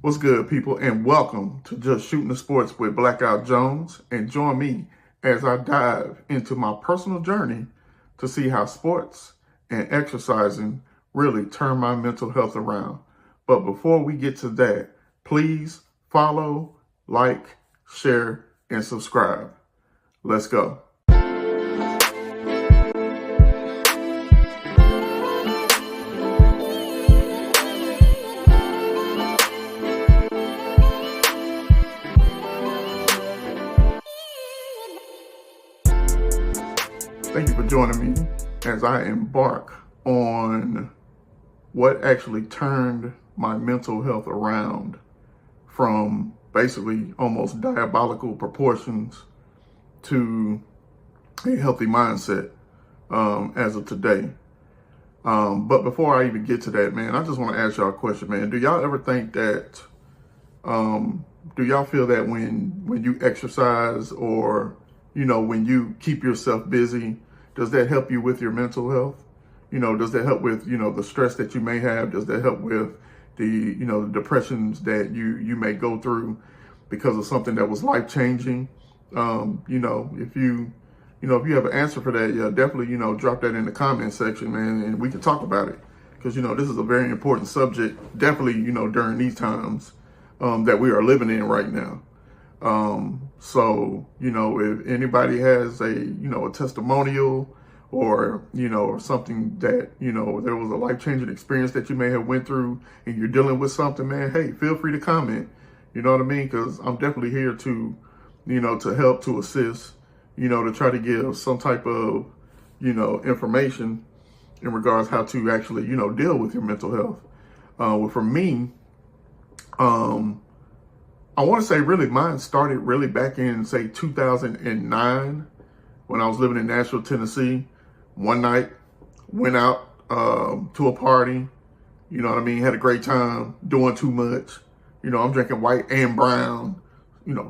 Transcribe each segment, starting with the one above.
What's good, people, and welcome to Just Shooting the Sports with Blackout Jones. And join me as I dive into my personal journey to see how sports and exercising really turn my mental health around. But before we get to that, please follow, like, share, and subscribe. Let's go. Thank you for joining me as I embark on what actually turned my mental health around from basically almost diabolical proportions to a healthy mindset as of today. But before I even get to that, man, I just want to ask y'all a question, man. Do y'all ever think that, do y'all feel that when you exercise or when you keep yourself busy, does that help you with your mental health? Does that help with, the stress that you may have? Does that help with the, the depressions that you may go through because of something that was life-changing? If you have an answer for that, yeah, definitely, drop that in the comment section, man, and we can talk about it. Because, this is a very important subject, definitely, during these times that we are living in right now. So, if anybody has a testimonial or, or something that, there was a life-changing experience that you may have went through and you're dealing with something, man, hey, feel free to comment. You know what I mean? Because I'm definitely here to, to help, to assist, to try to give some type of, information in regards how to actually, deal with your mental health. Well, for me, I want to say really mine started really back in, say, 2009 when I was living in Nashville, Tennessee. One night, went out to a party, had a great time, doing too much. I'm drinking white and brown,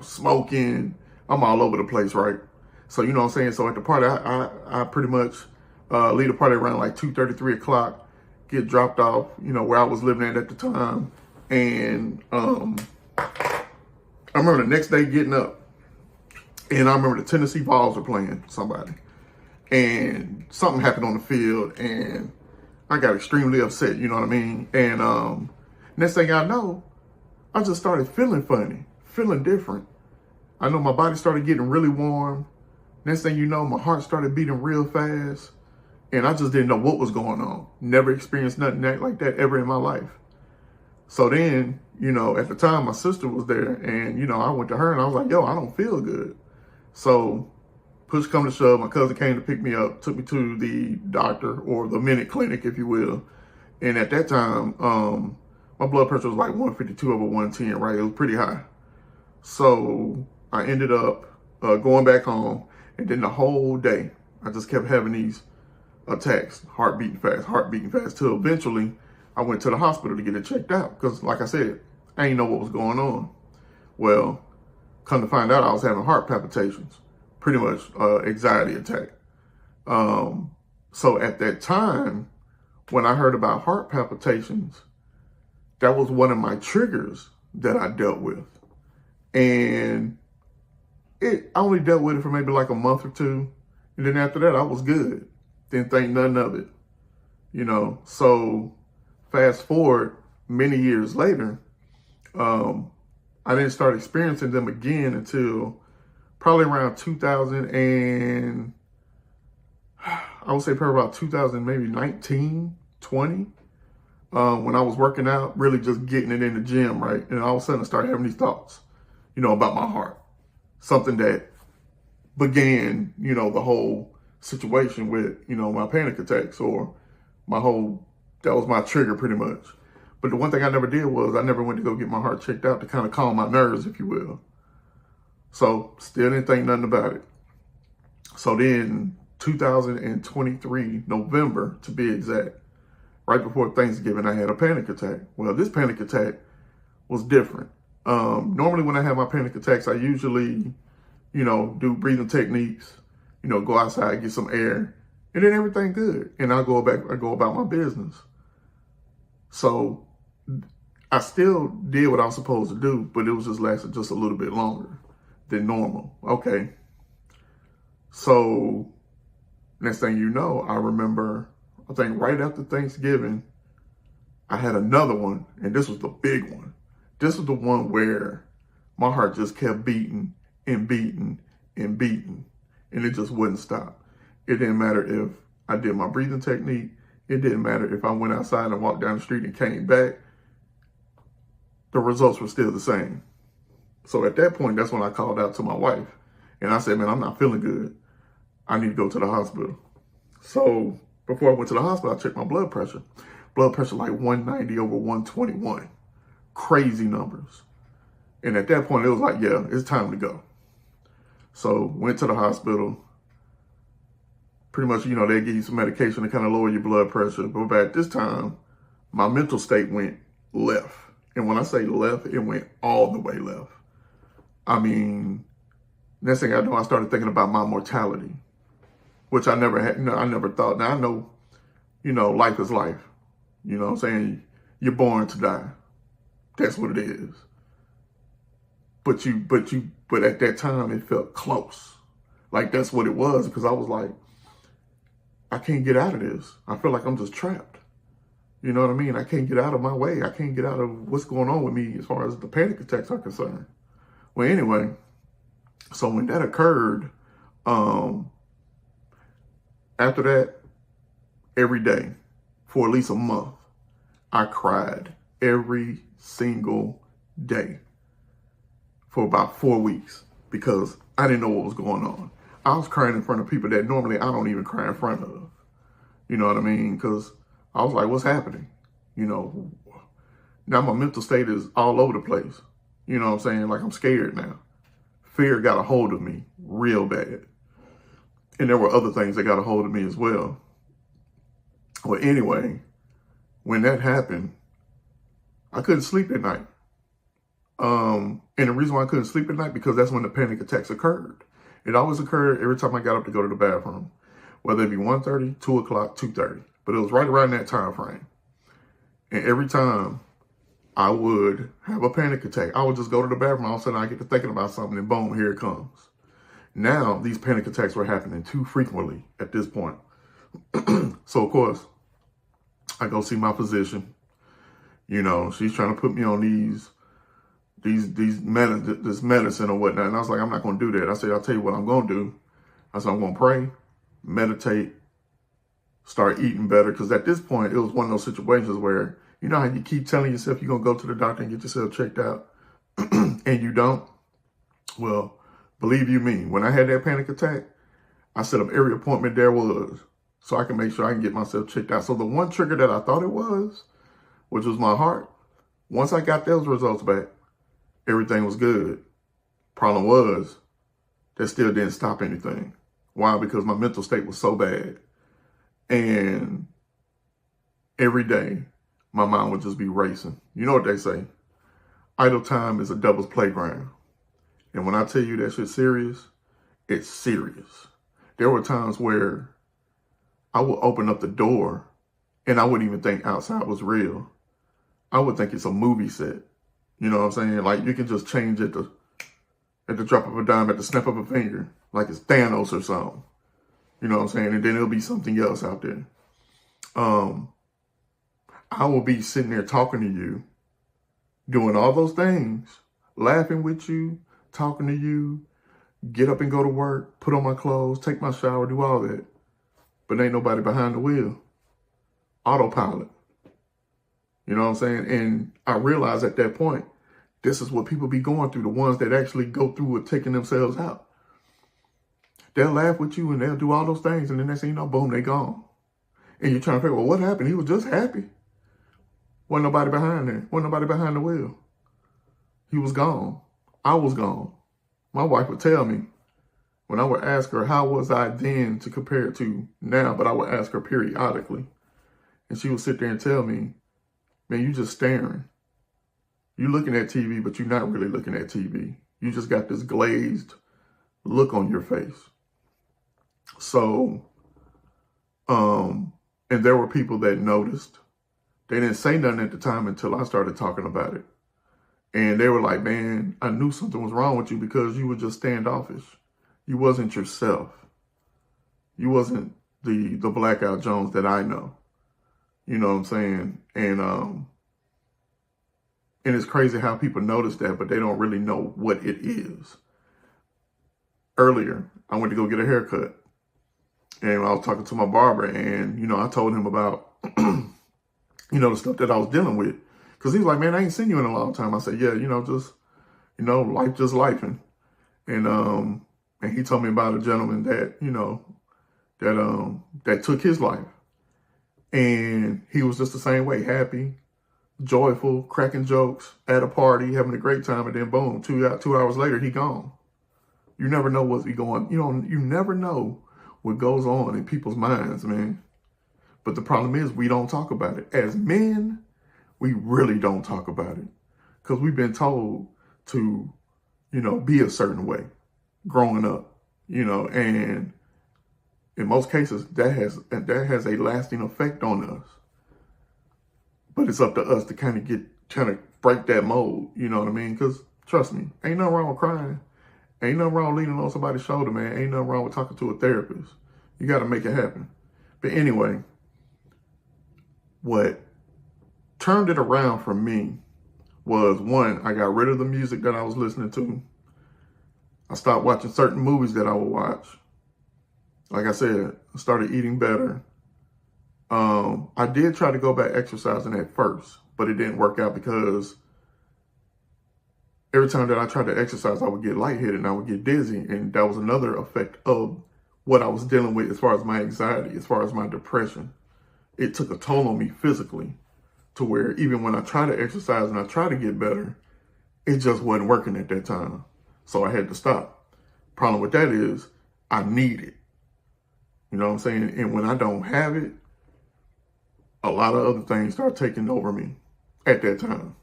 smoking. I'm all over the place, right? So, what I'm saying? So at the party, I pretty much leave the party around like 2:30, 3 o'clock, get dropped off, where I was living at the time. And I remember the next day getting up, and I remember the Tennessee Vols were playing somebody, and something happened on the field, and I got extremely upset, you know what I mean? And next thing I know, I just started feeling funny, feeling different. I know my body started getting really warm. Next thing you know, my heart started beating real fast, and I just didn't know what was going on. Never experienced nothing like that ever in my life. So then, at the time, my sister was there, and, I went to her, and I was like, yo, I don't feel good. So push come to shove, my cousin came to pick me up, took me to the doctor, or the minute clinic, if you will. And at that time, my blood pressure was like 152 over 110, right? It was pretty high. So I ended up going back home, and then the whole day, I just kept having these attacks, heart beating fast, till eventually I went to the hospital to get it checked out because, like I said, I didn't know what was going on. Well, come to find out, I was having heart palpitations, pretty much anxiety attack. So at that time, when I heard about heart palpitations, that was one of my triggers that I dealt with. And I only dealt with it for maybe like a month or two. And then after that, I was good. Didn't think nothing of it, So fast forward many years later, I didn't start experiencing them again until probably around 2000 and I would say probably about 2000, maybe 19, 20, when I was working out, really just getting it in the gym, right? And all of a sudden I started having these thoughts, about my heart, something that began, the whole situation with, my panic attacks or that was my trigger pretty much. But the one thing I never did was I never went to go get my heart checked out to kind of calm my nerves, if you will. So still didn't think nothing about it. So then 2023, November to be exact, right before Thanksgiving, I had a panic attack. Well, this panic attack was different. Normally when I have my panic attacks, I usually, do breathing techniques, go outside, get some air, and then everything good. And I go about my business. So I still did what I was supposed to do, but it was just lasted just a little bit longer than normal. Okay. So next thing you know, I remember, I think right after Thanksgiving, I had another one, and this was the big one. This was the one where my heart just kept beating and beating and beating, and it just wouldn't stop. It didn't matter if I did my breathing technique. It didn't matter if I went outside and walked down the street and came back. The results were still the same. So at that point, that's when I called out to my wife, and I said, man, I'm not feeling good. I need to go to the hospital. So before I went to the hospital, I checked my blood pressure. Blood pressure like 190 over 121. Crazy numbers. And at that point, it was like, yeah, it's time to go. So went to the hospital. Pretty much, you know, they give you some medication to kind of lower your blood pressure. But at this time, my mental state went left. And when I say left, it went all the way left. I mean, next thing I know, I started thinking about my mortality, which I never had, I never thought. Now I know, life is life. You know what I'm saying? You're born to die. That's what it is. But at that time, it felt close. Like that's what it was, because I was like, I can't get out of this. I feel like I'm just trapped. You know what I mean? I can't get out of my way. I can't get out of what's going on with me as far as the panic attacks are concerned. Well, anyway, so when that occurred, after that, every day for at least a month, I cried every single day for about 4 weeks because I didn't know what was going on. I was crying in front of people that normally I don't even cry in front of. You know what I mean? Because I was like, what's happening? Now my mental state is all over the place. You know what I'm saying? Like I'm scared now. Fear got a hold of me real bad. And there were other things that got a hold of me as well. Well, anyway, when that happened, I couldn't sleep at night. And the reason why I couldn't sleep at night, because that's when the panic attacks occurred. It always occurred every time I got up to go to the bathroom, whether it be 1:30, 2 o'clock, 2:30. But it was right around that time frame. And every time I would have a panic attack, I would just go to the bathroom. All of a sudden I get to thinking about something and boom, here it comes. Now these panic attacks were happening too frequently at this point. So of course, I go see my physician. She's trying to put me on this medicine or whatnot. And I was like, I'm not going to do that. I said, I'll tell you what I'm going to do. I said, I'm going to pray, meditate, start eating better. Because at this point, it was one of those situations where, you know how you keep telling yourself you're going to go to the doctor and get yourself checked out and you don't? Well, believe you me, when I had that panic attack, I set up every appointment there was so I can make sure I can get myself checked out. So the one trigger that I thought it was, which was my heart, once I got those results back, everything was good. Problem was, that still didn't stop anything. Why? Because my mental state was so bad. And every day, my mind would just be racing. You know what they say? Idle time is a devil's playground. And when I tell you that shit's serious, it's serious. There were times where I would open up the door and I wouldn't even think outside was real. I would think it's a movie set. You know what I'm saying? Like you can just change at the drop of a dime, at the snap of a finger, like it's Thanos or something. You know what I'm saying? And then it'll be something else out there. I will be sitting there talking to you, doing all those things, laughing with you, talking to you, get up and go to work, put on my clothes, take my shower, do all that. But ain't nobody behind the wheel. Autopilot. You know what I'm saying? And I realized at that point, this is what people be going through, the ones that actually go through with taking themselves out. They'll laugh with you and they'll do all those things. And then next thing you know, boom, they gone. And you're trying to figure, well, what happened? He was just happy. Wasn't nobody behind there. Wasn't nobody behind the wheel. He was gone. I was gone. My wife would tell me when I would ask her, how was I then to compare it to now? But I would ask her periodically. And she would sit there and tell me, man, you just staring. You looking at TV, but you're not really looking at TV. You just got this glazed look on your face. So, and there were people that noticed They didn't say nothing at the time until I started talking about it. And they were like, man, I knew something was wrong with you because you were just standoffish. You wasn't yourself. You wasn't the Blackout Jones that I know. You know what I'm saying? And it's crazy how people notice that, but they don't really know what it is. Earlier, I went to go get a haircut. And I was talking to my barber, and, you know, I told him about, you know, the stuff that I was dealing with. Because he was like, man, I ain't seen you in a long time. I said, yeah, you know, just, you know, life just lifing. And he told me about a gentleman that, you know, that took his life. And he was just the same way, happy, joyful, cracking jokes, at a party, having a great time, and then boom, 2 hours later, he gone. You never know what's going, you never know what goes on in people's minds, man. But the problem is we don't talk about it. As men, we really don't talk about it because we've been told to, you know, be a certain way growing up, you know, and in most cases that has a lasting effect on us. But it's up to us to kind of break that mold, you know what I mean? Because trust me, ain't nothing wrong with crying. Ain't nothing wrong with leaning on somebody's shoulder, man. Ain't nothing wrong with talking to a therapist. You got to make it happen. But anyway, what turned it around for me was, one, I got rid of the music that I was listening to. I stopped watching certain movies that I would watch. Like I said, I started eating better. I did try to go back exercising at first, but it didn't work out because every time that I tried to exercise, I would get lightheaded and I would get dizzy. And that was another effect of what I was dealing with as far as my anxiety, as far as my depression. It took a toll on me physically to where even when I try to exercise and I try to get better, it just wasn't working at that time. So I had to stop. Problem with that is I need it. You know what I'm saying? And when I don't have it, a lot of other things start taking over me at that time.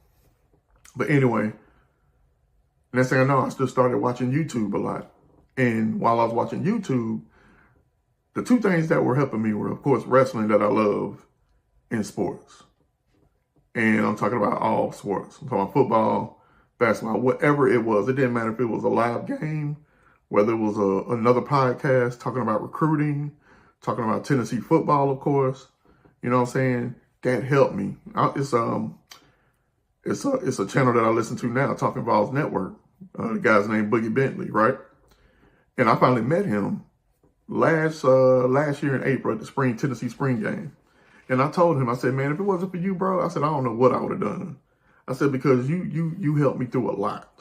But anyway, next thing I know, I just started watching YouTube a lot. And while I was watching YouTube, the two things that were helping me were, of course, wrestling that I love and sports. And I'm talking about all sports. I'm talking about football, basketball, whatever it was. It didn't matter if it was a live game, whether it was another podcast talking about recruiting, talking about Tennessee football, of course. You know what I'm saying? That helped me. It's a channel that I listen to now, Talking Balls Network. The guy's named Boogie Bentley, right? And I finally met him last year in April at the Tennessee spring game. And I told him, I said, man, if it wasn't for you, bro, I said, I don't know what I would have done. I said, because you helped me through a lot.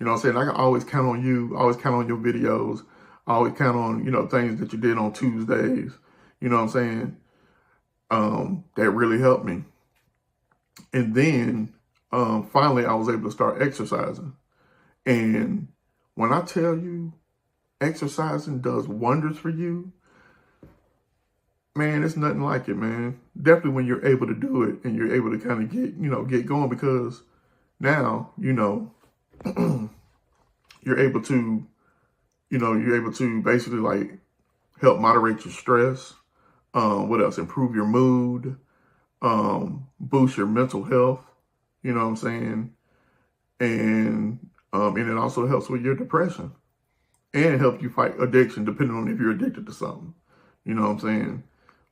You know what I'm saying? I can always count on you, always count on your videos, I always count on, you know, things that you did on Tuesdays. You know what I'm saying? That really helped me. And then finally I was able to start exercising. And when I tell you exercising does wonders for you, man, it's nothing like it, man. Definitely when you're able to do it and you're able to kind of get going, because now, you know, you're able to basically like help moderate your stress. What else? Improve your mood, boost your mental health. You know what I'm saying? And it also helps with your depression and help you fight addiction, depending on if you're addicted to something. You know what I'm saying?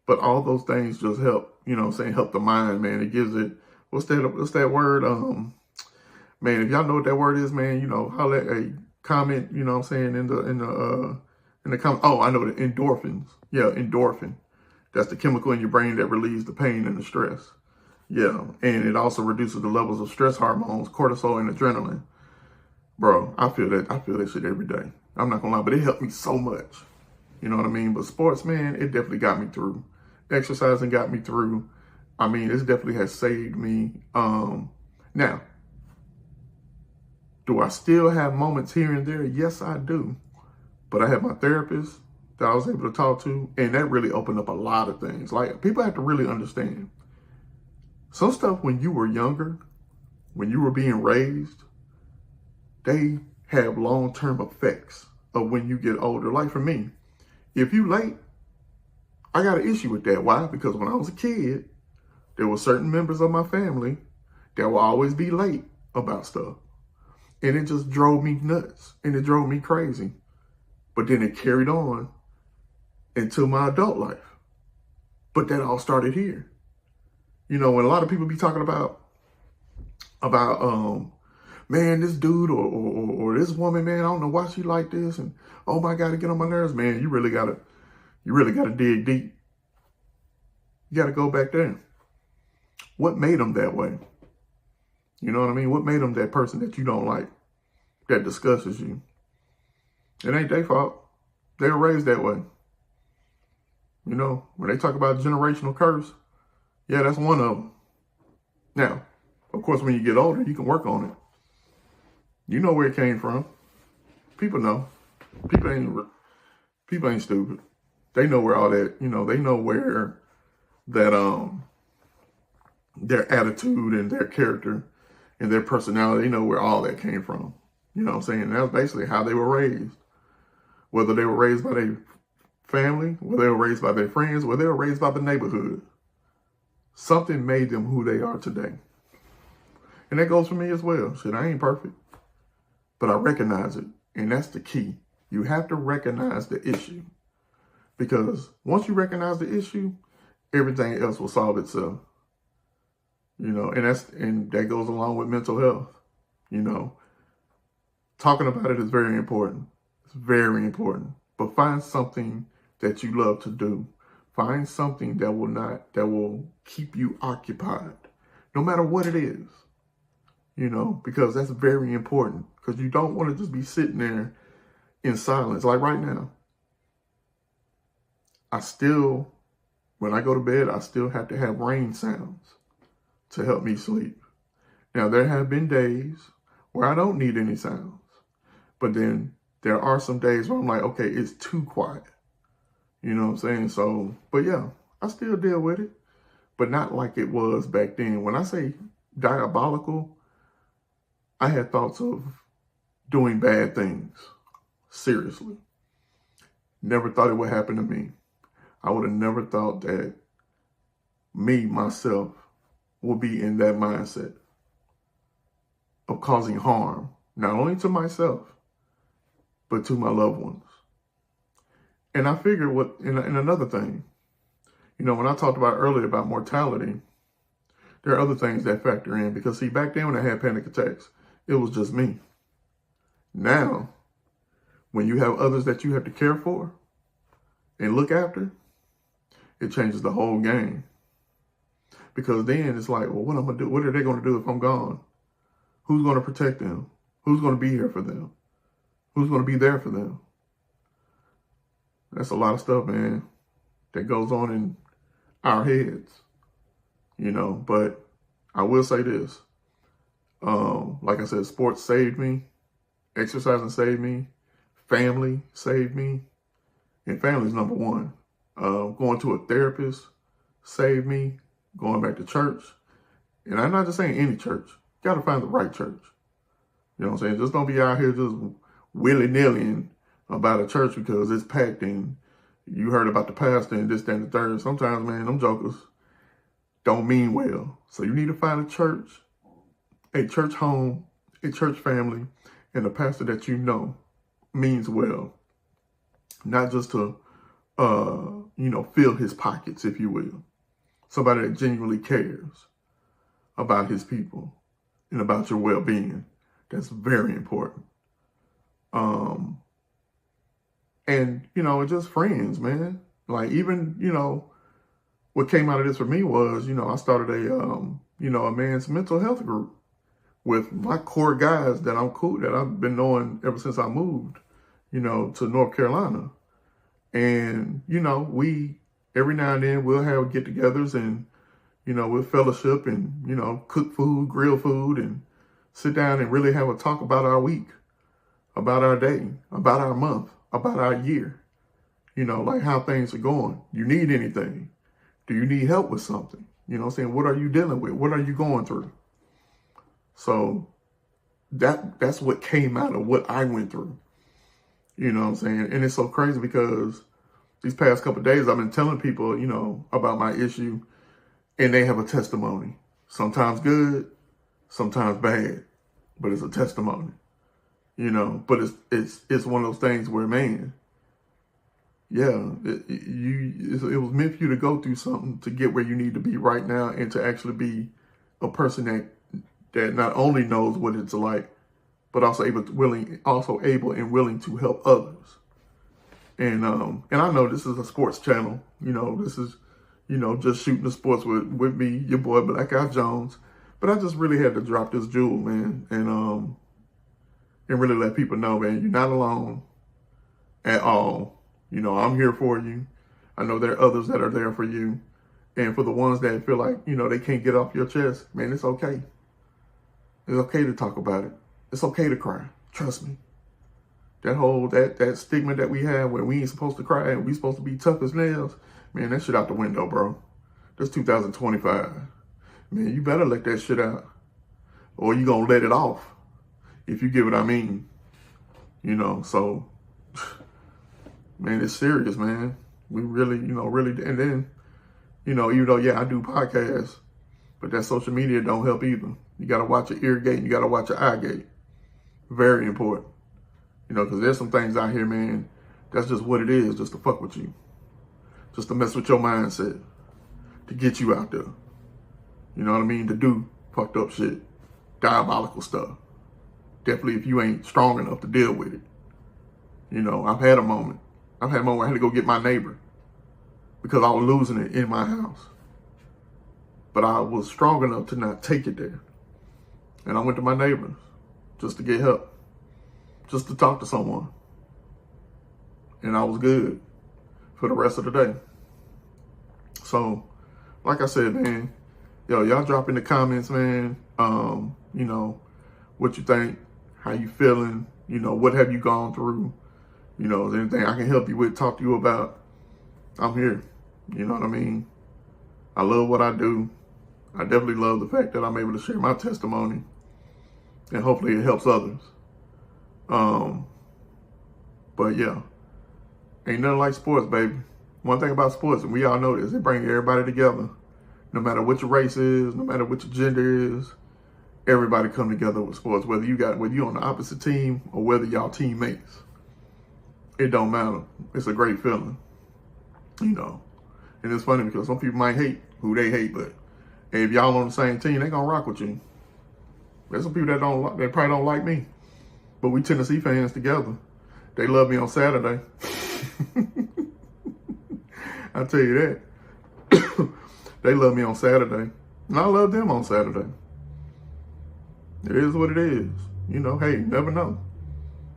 But all those things just help, you know what I'm saying, help the mind, man. It gives it, what's that word? Man, if y'all know what that word is, man, you know, holler a comment, you know what I'm saying, in the comment. Oh, I know, the endorphins. Yeah, endorphin. That's the chemical in your brain that relieves the pain and the stress. Yeah, and it also reduces the levels of stress hormones, cortisol and adrenaline. Bro, I feel that shit every day. I'm not gonna lie, but it helped me so much. You know what I mean? But sports, man, it definitely got me through. Exercising got me through. I mean, this definitely has saved me. Now, do I still have moments here and there? Yes, I do. But I have my therapist that I was able to talk to, and that really opened up a lot of things. Like, people have to really understand. Some stuff when you were younger, when you were being raised, they have long-term effects of when you get older. Like for me, if you late, I got an issue with that. Why? Because when I was a kid, there were certain members of my family that will always be late about stuff. And it just drove me nuts and it drove me crazy. But then it carried on into my adult life. But that all started here. You know, when a lot of people be talking about man, this dude or this woman, man, I don't know why she like this, and oh my God, to get on my nerves, man, you really gotta dig deep. You gotta go back there. What made them that way? You know what I mean? What made them that person that you don't like, that disgusts you? It ain't their fault. They were raised that way. You know, when they talk about generational curse, yeah, that's one of them. Now, of course, when you get older, you can work on it. You know where it came from. People know. People ain't stupid. They know where all that, you know, they know where that, their attitude and their character and their personality, they know where all that came from. You know what I'm saying? That's basically how they were raised. Whether they were raised by their family, whether they were raised by their friends, whether they were raised by the neighborhood. Something made them who they are today. And that goes for me as well. Shit, I ain't perfect. But I recognize it. And that's the key. You have to recognize the issue. Because once you recognize the issue, everything else will solve itself. You know, and that goes along with mental health. You know, talking about it is very important. It's very important. But find something that you love to do. Find something that will keep you occupied, no matter what it is. You know, because that's very important. Because you don't want to just be sitting there in silence. Like right now, when I go to bed, I still have to have rain sounds to help me sleep. Now, there have been days where I don't need any sounds. But then there are some days where I'm like, okay, it's too quiet. You know what I'm saying? So, but yeah, I still deal with it. But not like it was back then. When I say diabolical, I had thoughts of doing bad things. Seriously. Never thought it would happen to me. I would have never thought that me, myself, would be in that mindset of causing harm, not only to myself, but to my loved ones. And I figured in another thing, you know, when I talked about earlier about mortality, there are other things that factor in. Because see, back then when I had panic attacks, it was just me. Now, when you have others that you have to care for and look after, it changes the whole game. Because then it's like, well, what am I gonna do? What are they gonna do if I'm gone? Who's gonna protect them? Who's gonna be here for them? Who's gonna be there for them? That's a lot of stuff, man, that goes on in our heads, you know. But I will say this. Like I said, sports saved me. Exercising saved me. Family saved me. And family's number one. Going to a therapist saved me. Going back to church. And I'm not just saying any church. You got to find the right church. You know what I'm saying? Just don't be out here just willy-nilly about a church because it's packed and you heard about the pastor and this, that, and the third. Sometimes, man, them jokers don't mean well. So you need to find a church home, a church family, and a pastor that you know means well. Not just to, you know, fill his pockets, if you will. Somebody that genuinely cares about his people and about your well-being. That's very important. And, you know, just friends, man. Like, even, you know, what came out of this for me was, you know, I started a man's mental health group with my core guys that I've been knowing ever since I moved, you know, to North Carolina. And, you know, every now and then we'll have get-togethers and, you know, we'll fellowship and, you know, cook food, grill food, and sit down and really have a talk about our week, about our day, about our month, about our year. You know, like how things are going. You need anything? Do you need help with something? You know what I'm saying? What are you dealing with? What are you going through? So that's what came out of what I went through. You know what I'm saying? And it's so crazy because these past couple of days I've been telling people, you know, about my issue. and they have a testimony. Sometimes good, sometimes bad, but it's a testimony, But it's one of those things where, man, yeah, it was meant for you to go through something to get where you need to be right now, and to actually be a person that not only knows what it's like, but also able and willing to help others. And I know this is a sports channel. This is, just shooting the sports with me, your boy Black Guy Jones. But I just really had to drop this jewel, man, and really let people know, man, you're not alone at all. I'm here for you. I know there are others that are there for you. And for the ones that feel like, they can't get off your chest, man, it's okay. It's okay to talk about it. It's okay to cry. Trust me. That stigma that we have where we ain't supposed to cry and we supposed to be tough as nails, man, that shit out the window, bro. That's 2025. Man, you better let that shit out. Or you gonna let it off, if you get what I mean. So, man, it's serious, man. We really, really, and then, even though, yeah, I do podcasts, but that social media don't help either. You got to watch your ear gate. You got to watch your eye gate. Very important. Because there's some things out here, man, that's just what it is, just to fuck with you. Just to mess with your mindset. To get you out there. You know what I mean? To do fucked up shit. Diabolical stuff. Definitely if you ain't strong enough to deal with it. I've had a moment. I've had a moment where I had to go get my neighbor because I was losing it in my house. But I was strong enough to not take it there. And I went to my neighbors just to get help, just to talk to someone. And I was good for the rest of the day. So, like I said, man, y'all drop in the comments, man, what you think, how you feeling, what have you gone through, is there anything I can help you with, talk to you about, I'm here, you know what I mean? I love what I do. I definitely love the fact that I'm able to share my testimony, and hopefully it helps others. But yeah, ain't nothing like sports, baby. One thing about sports, and we all know this, it brings everybody together. No matter what your race is, no matter what your gender is, everybody come together with sports. Whether you're on the opposite team or whether y'all teammates, it don't matter. It's a great feeling, And it's funny because some people might hate who they hate, but hey, if y'all on the same team, they gonna rock with you. There's some people that probably don't like me, but we Tennessee fans together. They love me on Saturday. I tell you that. They love me on Saturday, and I love them on Saturday. It is what it is. Hey, you never know.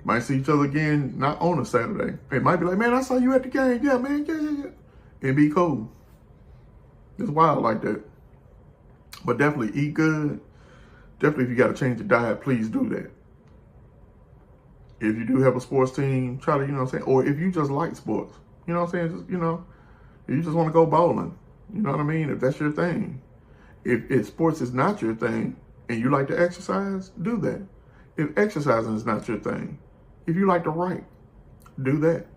Might see each other again, not on a Saturday. It might be like, man, I saw you at the game. Yeah, man, yeah. It'd be cool. It's wild like that. But definitely eat good. Definitely if you got to change your diet, please do that. If you do have a sports team, try to, or if you just like sports, just, if you just want to go bowling, you know what I mean? If that's your thing. If sports is not your thing and you like to exercise, do that. If exercising is not your thing, if you like to write, do that.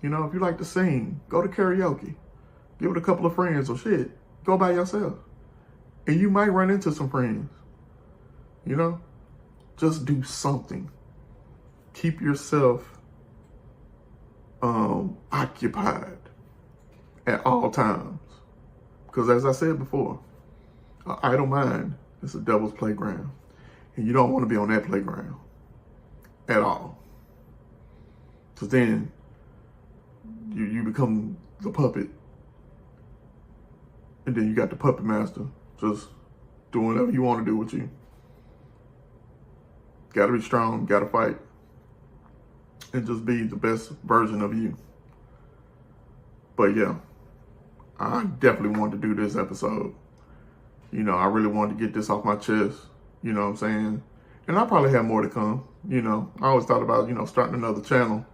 If you like to sing, go to karaoke. Give it a couple of friends or shit. Go by yourself. And you might run into some friends. Just do something. Keep yourself occupied at all times. Because as I said before, an idle mind is a devil's playground. And you don't want to be on that playground at all. Because then you become the puppet. And then you got the puppet master just doing whatever you want to do with you. Got to be strong, got to fight. And just be the best version of you. But yeah, I definitely wanted to do this episode. I really wanted to get this off my chest. You know what I'm saying? And I probably have more to come. I always thought about, starting another channel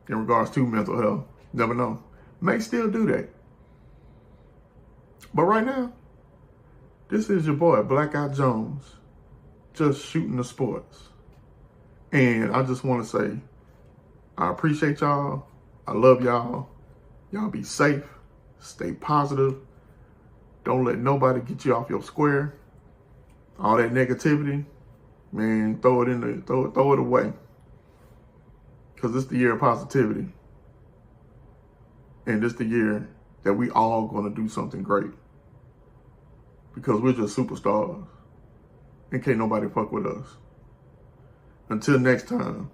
in regards to mental health. Never know. May still do that. But right now, this is your boy, Black Guy Jones, just shooting the sports. And I just want to say, I appreciate y'all. I love y'all. Y'all be safe. Stay positive. Don't let nobody get you off your square. All that negativity, man, throw it away. Because it's the year of positivity. And it's the year that we all gonna do something great. Because we're just superstars. And can't nobody fuck with us. Until next time,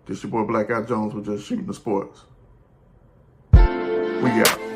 this your boy Blackout Jones with Just Shooting the Sports. We out.